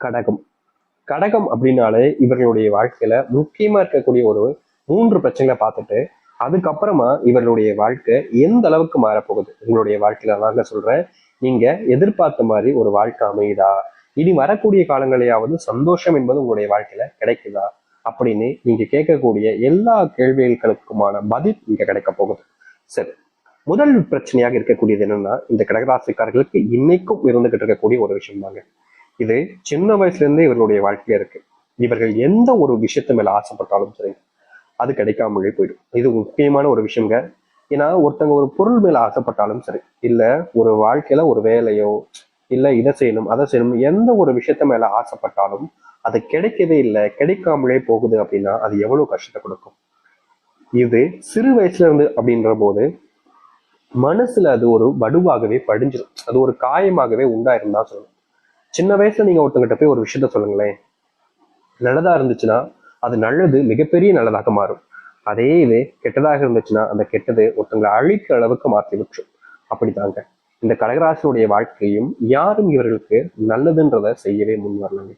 கடகம். கடகம் அப்படின்னாலே இவர்களுடைய வாழ்க்கையில முக்கியமா இருக்கக்கூடிய ஒரு 3 பிரச்சனைகளை பார்த்துட்டு அதுக்கப்புறமா இவர்களுடைய வாழ்க்கை எந்த அளவுக்கு மாறப்போகுது உங்களுடைய வாழ்க்கையில தாங்க சொல்றேன். நீங்க எதிர்பார்த்த மாதிரி ஒரு வாழ்க்கை அமையுதா, இனி வரக்கூடிய காலங்களையாவது சந்தோஷம் என்பது உங்களுடைய வாழ்க்கையில கிடைக்குதா அப்படின்னு நீங்க கேட்கக்கூடிய எல்லா கேள்விகளுக்குமான பதில் இங்க கிடைக்க போகுது. சரி, முதல் பிரச்சனையாக இருக்கக்கூடியது என்னன்னா, இந்த கடகராசிக்காரர்களுக்கு இன்னைக்கும் இருந்துகிட்டு இருக்கக்கூடிய ஒரு விஷயம் தாங்க. இது சின்ன வயசுல இருந்தே இவர்களுடைய வாழ்க்கையில இருக்கு. இவர்கள் எந்த ஒரு விஷயத்து மேல ஆசைப்பட்டாலும் சரி அது கிடைக்காமலே போயிடும். இது முக்கியமான ஒரு விஷயங்க. ஏன்னா ஒருத்தங்க ஒரு பொருள் மேல ஆசைப்பட்டாலும் சரி, இல்ல ஒரு வாழ்க்கையில ஒரு வேலையோ, இல்ல இதை செய்யணும் அதை செய்யணும், எந்த ஒரு விஷயத்த மேல ஆசைப்பட்டாலும் அது கிடைக்கவே இல்லை, கிடைக்காமலே போகுது அப்படின்னா அது எவ்வளவு கஷ்டத்தை கொடுக்கும். இது சிறு வயசுல இருந்து அப்படின்ற போது மனசுல அது ஒரு வடுவாகவே படிஞ்சிடும், அது ஒரு காயமாகவே உண்டாயிருந்தா சொல்லணும். சின்ன வயசுல நீங்க ஒருத்தங்கிட்ட போய் ஒரு விஷயத்த சொல்லுங்களேன், நல்லதா இருந்துச்சுன்னா அது நல்லது மிகப்பெரிய நல்லதாக மாறும். அதே இது கெட்டதாக இருந்துச்சுன்னா அந்த கெட்டது ஒருத்தங்களை அழிக்கிற அளவுக்கு மாற்றி விட்டுரும். அப்படித்தாங்க இந்த கடகராசியுடைய வாழ்க்கையும் யாரும் இவர்களுக்கு நல்லதுன்றத செய்யவே முன் வரலங்க.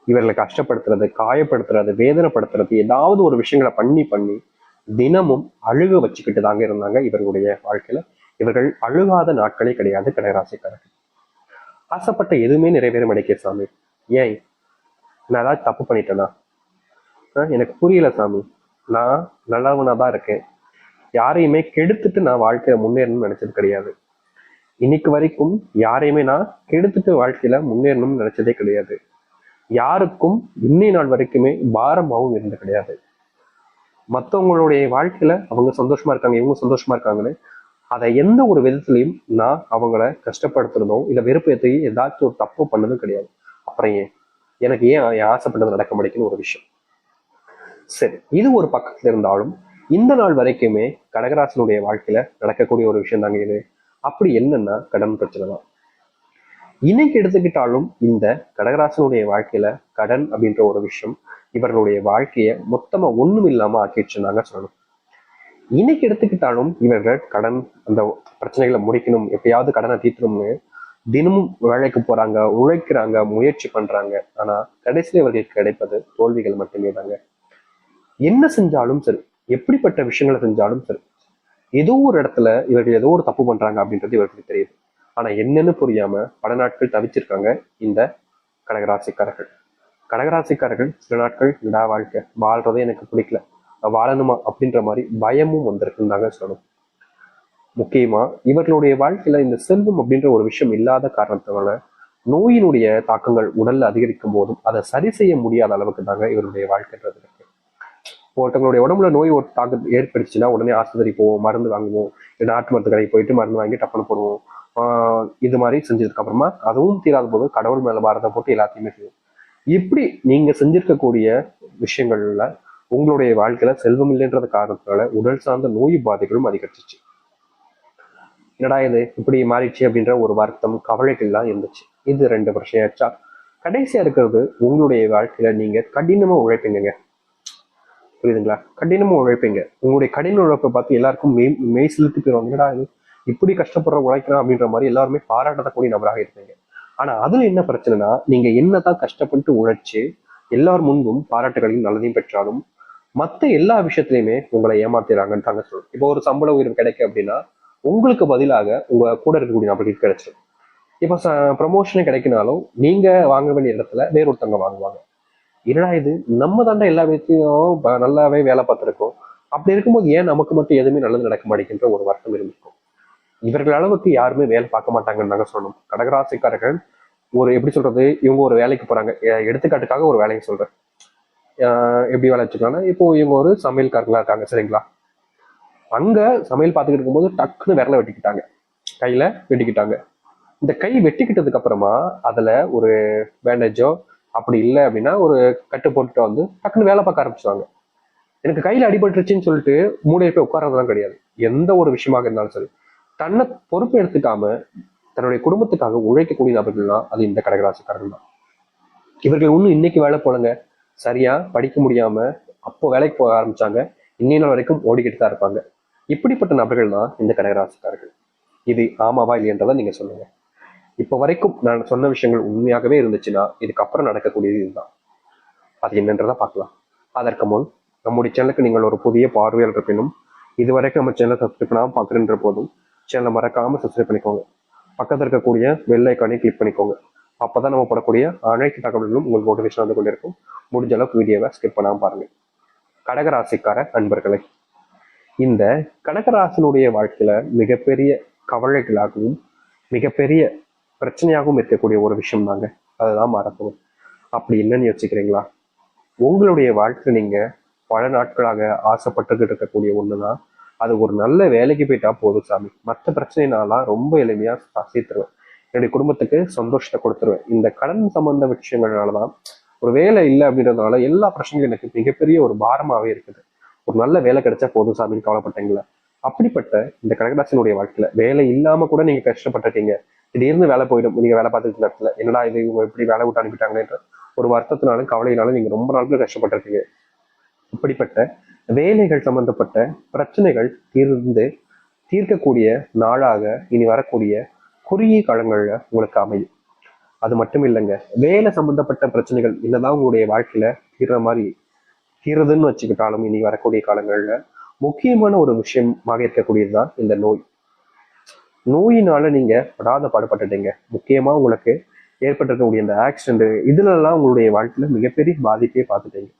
இவர்களை கஷ்டப்படுத்துறது, காயப்படுத்துறது, வேதனைப்படுத்துறது, ஏதாவது ஒரு விஷயங்களை பண்ணி பண்ணி தினமும் அழுக வச்சுக்கிட்டு தாங்க இருந்தாங்க இவர்களுடைய வாழ்க்கையில. இவர்கள் அழுகாத நாட்களே கிடையாது கடகராசிக்காரர்கள். ஆசைப்பட்ட எதுவுமே நிறைவேற மாட்டேங்க சாமி, ஏன் நான் ஏதாவது தப்பு பண்ணிட்டேனா, எனக்கு புரியல சாமி, நான் நல்லவனா தான் இருக்கேன், யாரையுமே கெடுத்துட்டு நான் வாழ்க்கையில முன்னேறணும்னு நினைச்சது கிடையாது, இன்னைக்கு வரைக்கும் யாரையுமே நான் கெடுத்துட்டு வாழ்க்கையில முன்னேறணும்னு நினைச்சதே கிடையாது, யாருக்கும் இன்னை நாள் வரைக்குமே பாரமாகவும் இருந்தது கிடையாது, மற்றவங்களுடைய வாழ்க்கையில அவங்க சந்தோஷமா இருக்காங்க இவங்க சந்தோஷமா இருக்காங்கன்னு அதை எந்த ஒரு விதத்திலையும் நான் அவங்கள கஷ்டப்படுத்துறதோ இல்லை வெறுப்பேற்றி ஏதாச்சும் ஒரு தப்பு பண்ணதும் கிடையாது. அப்புறம் ஏன் எனக்கு ஏன் என் ஆசைப்பட்டது நடக்க மாட்டேங்குன்னு ஒரு விஷயம். சரி, இது ஒரு பக்கத்துல இருந்தாலும் இந்த நாள் வரைக்குமே கடகராசனுடைய வாழ்க்கையில நடக்கக்கூடிய ஒரு விஷயம் தாங்க இது. அப்படி என்னன்னா கடன் பிரச்சனை தான். இன்னைக்கு எடுத்துக்கிட்டாலும் இந்த கடகராசனுடைய வாழ்க்கையில கடன் அப்படின்ற ஒரு விஷயம் இவர்களுடைய வாழ்க்கைய மொத்தமா ஒண்ணும் இல்லாம ஆக்கிடுச்சுன்னாங்க சொல்லணும். இன்னைக்கு எடுத்துக்கிட்டாலும் இவர்கள் கடன் அந்த பிரச்சனைகளை முடிக்கணும், எப்பயாவது கடனை தீர்த்தணும்னு தினமும் வேலைக்கு போறாங்க, உழைக்கிறாங்க, முயற்சி பண்றாங்க. ஆனா கடைசியில் இவர்களுக்கு கிடைப்பது தோல்விகள் மட்டுமே தாங்க. என்ன செஞ்சாலும் சரி, எப்படிப்பட்ட விஷயங்களை செஞ்சாலும் சரி, ஏதோ ஒரு இடத்துல இவர்கள் ஏதோ ஒரு தப்பு பண்றாங்க அப்படின்றது இவர்களுக்கு தெரியுது. ஆனா என்னன்னு புரியாம பல நாட்கள் தவிச்சிருக்காங்க இந்த கடகராசிக்காரர்கள். கடகராசிக்காரர்கள் சில நாட்கள் விடா வாழ்க்கை வாழ்றதே எனக்கு பிடிக்கல, வாழணுமா அப்படின்ற மாதிரி பயமும் வந்திருக்குன்னு தாங்க சொல்லணும். முக்கியமா இவர்களுடைய வாழ்க்கையில இந்த செல்வம் அப்படின்ற ஒரு விஷயம் இல்லாத காரணத்தினால நோயினுடைய தாக்கங்கள் உடல்ல அதிகரிக்கும் போதும் அதை சரி செய்ய முடியாத அளவுக்கு தாங்க இவருடைய வாழ்க்கைன்றது இருக்கு. ஒருத்தவங்களுடைய உடம்புல நோய் ஒரு தாக்கம் ஏற்படுச்சுன்னா உடனே ஆஸ்பத்திரி போவோம், மருந்து வாங்குவோம், நாட்டு மருந்து கடைக்கு போயிட்டு மருந்து வாங்கி டப்புனு போடுவோம். இது மாதிரி செஞ்சதுக்கு அப்புறமா அதுவும் தீராத போது கடவுள் மேல பாரதம் போட்டு எல்லாத்தையுமே செய்வோம். இப்படி நீங்க செஞ்சிருக்கக்கூடிய விஷயங்கள்ல உங்களுடைய வாழ்க்கையில செல்வம் இல்லைன்றது காரணத்தினால உடல் சார்ந்த நோய் பாதைகளும் அதிகரிச்சிச்சு. என்னடா இது இப்படி மாறிடுச்சு அப்படின்ற ஒரு வருத்தம் கவலைகள்லாம் இருந்துச்சு. இது 2 வருஷம் ஆச்சா. கடைசியா இருக்கிறது உங்களுடைய வாழ்க்கையில நீங்க கடினமா உழைப்பீங்க. புரியுதுங்களா? கடினமா உழைப்பீங்க. உங்களுடைய கடின உழைப்பை பார்த்து எல்லாருக்கும் மெய் செலுத்தி போயிடுவாங்க. என்னடா இது இப்படி கஷ்டப்படுற உழைக்கிறான் அப்படின்ற மாதிரி எல்லாருமே பாராட்டக்கூடிய நபராக இருப்பீங்க. ஆனா அதுல என்ன பிரச்சனைனா, நீங்க என்னதான் கஷ்டப்பட்டு உழைச்சு எல்லார் முன்பும் பாராட்டுகளையும் நல்லதையும் பெற்றாலும் மத்த எல்லா விஷயத்திலையுமே உங்களை ஏமாத்திடுறாங்கன்னு தாங்க சொல்லணும். இப்போ ஒரு சம்பள உயர்வு கிடைக்கு அப்படின்னா உங்களுக்கு பதிலாக உங்க கூட இருக்கக்கூடிய நபர்களுக்கு கிடைச்சிடும். இப்போ ப்ரமோஷனே கிடைக்கினாலும் நீங்க வாங்க வேண்டிய இடத்துல வேறொருத்தவங்க வாங்குவாங்க. என்னடா இது நம்ம தாண்டா எல்லா விதத்தையும் நல்லாவே வேலை பார்த்துருக்கோம், அப்படி இருக்கும்போது ஏன் நமக்கு மட்டும் எதுவுமே நல்லது நடக்க மாட்டேங்கின்ற ஒரு வருத்தம் இருந்திருக்கும். இவர்கள் அளவுக்கு யாருமே வேலை பார்க்க மாட்டாங்கன்னு நாங்க சொல்லணும். கடகராசிக்காரர்கள் ஒரு எப்படி சொல்றது, இவங்க ஒரு வேலைக்கு போறாங்க, எடுத்துக்காட்டுக்காக ஒரு வேலையை சொல்றேன். எப்படி வேலை வச்சுக்கலாம்னா, இப்போ இவங்க ஒரு சமையல்காரங்களா இருக்காங்க சரிங்களா, அங்க சமையல் பார்த்துக்கிட்டு இருக்கும்போது டக்குன்னு விரல வெட்டிக்கிட்டாங்க, கையில வெட்டிக்கிட்டாங்க. இந்த கை வெட்டிக்கிட்டதுக்கு அப்புறமா அதுல ஒரு பேண்டேஜோ அப்படி இல்லை அப்படின்னா ஒரு கட்டு போட்டுட்டு வந்து டக்குன்னு வேலை பார்க்க ஆரம்பிச்சுவாங்க. எனக்கு கையில அடிபட்டுருச்சுன்னு சொல்லிட்டு மூளையை போய் உட்கார்றதுலாம் கிடையாது. எந்த ஒரு விஷயமாக இருந்தாலும் சரி, தன்னை பொறுப்பு எடுத்துக்காம தன்னுடைய குடும்பத்துக்காக உழைக்கக்கூடிய நபர்கள்லாம் அது இந்த கடகராசிக்காரர்கள் தான். இவர்கள் இன்னும் இன்னைக்கு வேலை போலங்க, சரியா படிக்க முடியாம அப்போ வேலைக்கு போக ஆரம்பிச்சாங்க, இன்னைய நாள் வரைக்கும் ஓடிக்கிட்டு தான் இருப்பாங்க. இப்படிப்பட்ட நபர்கள் தான் இந்த கடகராசிக்காரர்கள். இது ஆமாவா இல்லையன்றதை நீங்க சொல்லுங்க. இப்ப வரைக்கும் நான் சொன்ன விஷயங்கள் உண்மையாகவே இருந்துச்சுன்னா இதுக்கப்புறம் நடக்கக்கூடியது இதுதான். அது என்னன்றதை பார்க்கலாம். அதற்கு முன் நம்முடைய சேனலுக்கு நீங்கள் ஒரு புதிய பார்வையாளர் இருப்பினும் இதுவரைக்கும் நம்ம சேனலை சப்ஸ்கிரைப் பண்ணாமல் பார்க்குறன்ற போதும் சேனலை மறக்காம சப்ஸ்கிரைப் பண்ணிக்கோங்க. பக்கத்தில் இருக்கக்கூடிய பெல் ஐக்கானை கிளிக் பண்ணிக்கோங்க. அப்பதான் நம்ம போடக்கூடிய அனைத்து தகவல்களும் உங்களுக்கு மோட்டிவேஷன் வந்து கொண்டிருக்கும். முடிஞ்ச அளவுக்கு வீடியோவை ஸ்கிப் பண்ணாமல் பாருங்க. கடகராசிக்கார நண்பர்களை, இந்த கடகராசினுடைய வாழ்க்கையில மிகப்பெரிய கவலைகளாகவும் மிகப்பெரிய பிரச்சனையாகவும் இருக்கக்கூடிய ஒரு விஷயம் தாங்க அதுதான் மாறப்போகுது. அப்படி என்னன்னு யோசிக்கிறீங்களா? உங்களுடைய வாழ்க்கை நீங்க பல நாட்களாக ஆசைப்பட்டுக்கிட்டு இருக்கக்கூடிய ஒண்ணுதான். அது ஒரு நல்ல வேலைக்கு போயிட்டா போதும் சாமி, மற்ற பிரச்சனைனாலாம் ரொம்ப எளிமையா தீர்த்துருவேன், என்னுடைய குடும்பத்துக்கு சந்தோஷத்தை கொடுத்துருவேன். இந்த கடன் சம்பந்த விஷயங்கள்னாலதான், ஒரு வேலை இல்லை அப்படின்றதுனால எல்லா பிரச்சனையும் எனக்கு மிகப்பெரிய ஒரு பாரமாவே இருக்குது. ஒரு நல்ல வேலை கிடைச்சா போதும் சாமின்னு கவலைப்பட்டீங்களா? அப்படிப்பட்ட இந்த கடகராசினுடைய வாழ்க்கையில வேலை இல்லாம கூட நீங்க கஷ்டப்பட்டிருக்கீங்க. திடீர்னு வேலை போயிடும். நீங்க வேலை பார்த்துட்டு இடத்துல என்னடா இது, இவங்க எப்படி வேலை விட்டு அனுப்பிட்டாங்கன்ற ஒரு வருத்தத்தினாலும் கவலையினாலும் நீங்க ரொம்ப நாட்கள் கஷ்டப்பட்டிருக்கீங்க. இப்படிப்பட்ட வேலைகள் சம்பந்தப்பட்ட பிரச்சனைகள் தீர்க்கக்கூடிய நாளாக இனி வரக்கூடிய குறுகிய காலங்கள்ல உங்களுக்கு அமையும். அது மட்டும் இல்லைங்க, வேலை சம்பந்தப்பட்ட பிரச்சனைகள் என்னதான் உங்களுடைய வாழ்க்கையில தீர்றதுன்னு வச்சுக்கிட்டாலும் இனி வரக்கூடிய காலங்கள்ல முக்கியமான ஒரு விஷயமாக இருக்கக்கூடியதுதான் இந்த நோய். நோயினால நீங்க படாத பாடுபட்டுட்டீங்க. முக்கியமா உங்களுக்கு ஏற்பட்டிருக்கக்கூடிய இந்த ஆக்சிடென்ட் இதுல எல்லாம் உங்களுடைய வாழ்க்கையில மிகப்பெரிய பாதிப்பே பார்த்துட்டீங்க.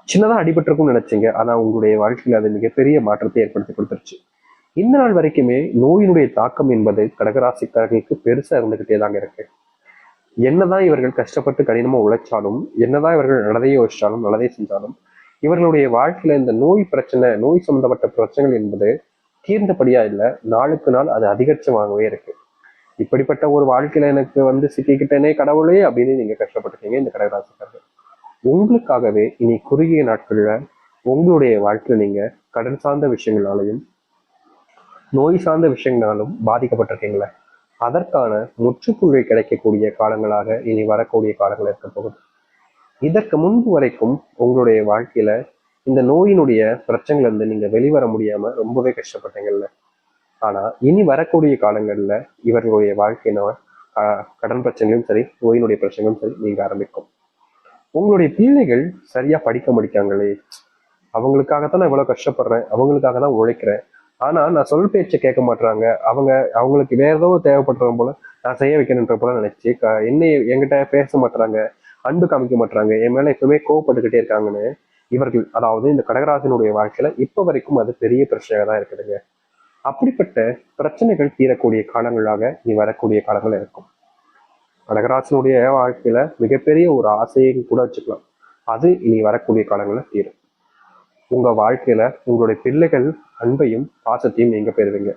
சின்னதா அடிபட்டிருக்கும்னு நினைச்சீங்க, ஆனா உங்களுடைய வாழ்க்கையில அது மிகப்பெரிய மாற்றத்தை ஏற்படுத்தி கொடுத்துருச்சு. இந்த நாள் வரைக்குமே நோயினுடைய தாக்கம் என்பது கடகராசிக்காரர்களுக்கு பெருசா இருந்துகிட்டே தாங்க இருக்கு. என்னதான் இவர்கள் கஷ்டப்பட்டு கடினமா உழைச்சாலும், என்னதான் இவர்கள் நல்லதை யோசிச்சாலும் நல்லதை செஞ்சாலும், இவர்களுடைய வாழ்க்கையில இந்த நோய் பிரச்சனை, நோய் சம்பந்தப்பட்ட பிரச்சனைகள் என்பது தீர்ந்தபடியா இல்லை, நாளுக்கு நாள் அது அதிகரிச்சமாகவே இருக்கு. இப்படிப்பட்ட ஒரு வாழ்க்கையில எனக்கு சிக்கிக்கிட்டேனே கடவுளே அப்படின்னு நீங்க கஷ்டப்பட்டிருக்கீங்க இந்த கடகராசிக்காரர்கள். உங்களுக்காகவே இனி குறுகிய நாட்கள்ல உங்களுடைய வாழ்க்கையில நீங்க கடன் சார்ந்த விஷயங்களாலையும் நோய் சார்ந்த விஷயங்களாலும் பாதிக்கப்பட்டிருக்கீங்களே, அதற்கான முற்றுப்புள்ளி கிடைக்கக்கூடிய காலங்களாக இனி வரக்கூடிய காலங்கள் இருக்க போகுது. இதற்கு முன்பு வரைக்கும் உங்களுடைய வாழ்க்கையில இந்த நோயினுடைய பிரச்சனைல இருந்து நீங்க வெளிவர முடியாம ரொம்பவே கஷ்டப்பட்டீங்கல்ல. ஆனா இனி வரக்கூடிய காலங்கள்ல இவர்களுடைய வாழ்க்கையின கடன் பிரச்சனையும் சரி, நோயினுடைய பிரச்சனையும் சரி நீங்க ஆரம்பிக்கும். உங்களுடைய பிள்ளைகள் சரியா படிக்க முடிக்காங்களே, அவங்களுக்காகத்தான் நான் இவ்வளவு கஷ்டப்படுறேன், அவங்களுக்காக தான் உழைக்கிறேன், ஆனா நான் சொல் பேச்சை கேட்க மாட்டாங்க, அவங்களுக்கு வேற ஏதோ தேவைப்படுறவங்க போல நான் செய்ய வைக்கணுன்ற போல நினைச்சு என்கிட்ட பேச மாட்டாங்க, அன்பு காமிக்க மாட்டாங்க, என் மேல எப்பவுமே கோவப்பட்டுக்கிட்டே இருக்காங்கன்னு இவர்கள், அதாவது இந்த கடகராசினுடைய வாழ்க்கையில இப்ப வரைக்கும் அது பெரிய பிரச்சனையாக தான் இருக்குதுங்க. அப்படிப்பட்ட பிரச்சனைகள் தீரக்கூடிய காலங்களாக நீ வரக்கூடிய காலங்கள் இருக்கும். கடகராசினுடைய வாழ்க்கையில மிகப்பெரிய ஒரு ஆசையை கூட வச்சுக்கலாம், அது இனி வரக்கூடிய காலங்களில் தீரும். உங்க வாழ்க்கையில உங்களுடைய பிள்ளைகள் அன்பையும் பாசத்தையும் நீங்க பெறுவீங்க.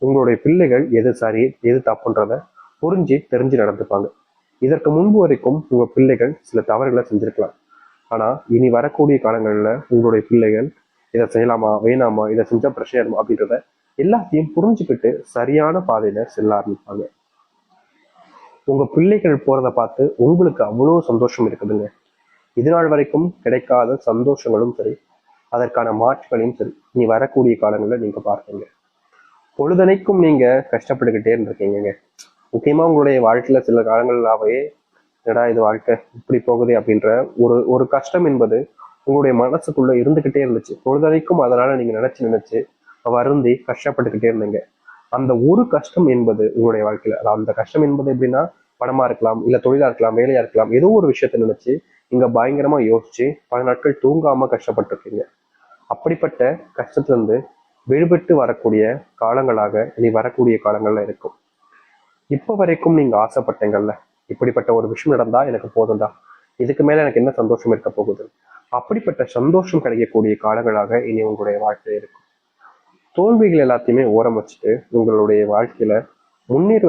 உங்களுடைய பிள்ளைகள் எது சரி எது தப்புன்றத புரிஞ்சு தெரிஞ்சு நடந்துப்பாங்க. இதற்கு முன்பு வரைக்கும் உங்க பிள்ளைகள் சில தவறுகளை செஞ்சிருக்கலாம், ஆனா இனி வரக்கூடிய காலங்கள்ல உங்களுடைய பிள்ளைகள் இதை செய்யலாமா வேணாமா, இதை செஞ்சா பிரச்சனை அப்படின்றத எல்லாத்தையும் புரிஞ்சுக்கிட்டு சரியான பாதையில செல்ல ஆரம்பிப்பாங்க. உங்க பிள்ளைகள் போறதை பார்த்து உங்களுக்கு அவ்வளோ சந்தோஷம் இருக்குதுங்க. இது நாள் வரைக்கும் கிடைக்காத சந்தோஷங்களும் சரி, அதற்கான மாற்றுகளையும் சரி நீ வரக்கூடிய காலங்களில் நீங்க பார்ப்பீங்க. பொழுதனைக்கும் நீங்க கஷ்டப்பட்டுக்கிட்டே இருந்திருக்கீங்க. முக்கியமா உங்களுடைய வாழ்க்கையில சில காலங்களாவே என்னடா இது வாழ்க்கை இப்படி போகுது அப்படின்ற ஒரு கஷ்டம் என்பது உங்களுடைய மனசுக்குள்ள இருந்துகிட்டே இருந்துச்சு. பொழுதனைக்கும் அதனால நீங்க நினைச்சு வருந்தி கஷ்டப்பட்டுக்கிட்டே இருந்தீங்க. அந்த ஒரு கஷ்டம் என்பது உங்களுடைய வாழ்க்கையில, அந்த கஷ்டம் என்பது எப்படின்னா பணமா இருக்கலாம், இல்ல தொழிலா இருக்கலாம், வேலையா இருக்கலாம், ஏதோ ஒரு விஷயத்த நினைச்சு நீங்க பயங்கரமா யோசிச்சு பல நாட்கள் தூங்காம கஷ்டப்பட்டிருக்கீங்க. அப்படிப்பட்ட கஷ்டத்துல இருந்து விடுபட்டு வரக்கூடிய காலங்களாக இனி வரக்கூடிய காலங்கள்ல இருக்கும். இப்ப வரைக்கும் நீங்க ஆசைப்பட்டீங்கல்ல, இப்படிப்பட்ட ஒரு விஷயம் நடந்தா எனக்கு போதும்டா, இதுக்கு மேல எனக்கு என்ன சந்தோஷம் இருக்க போகுது, அப்படிப்பட்ட சந்தோஷம் கிடைக்கக்கூடிய காலங்களாக இனி உங்களுடைய வாழ்க்கை இருக்கும். தோல்விகள் எல்லாத்தையுமே ஓரம் வச்சுட்டு உங்களுடைய வாழ்க்கையில முன்னேற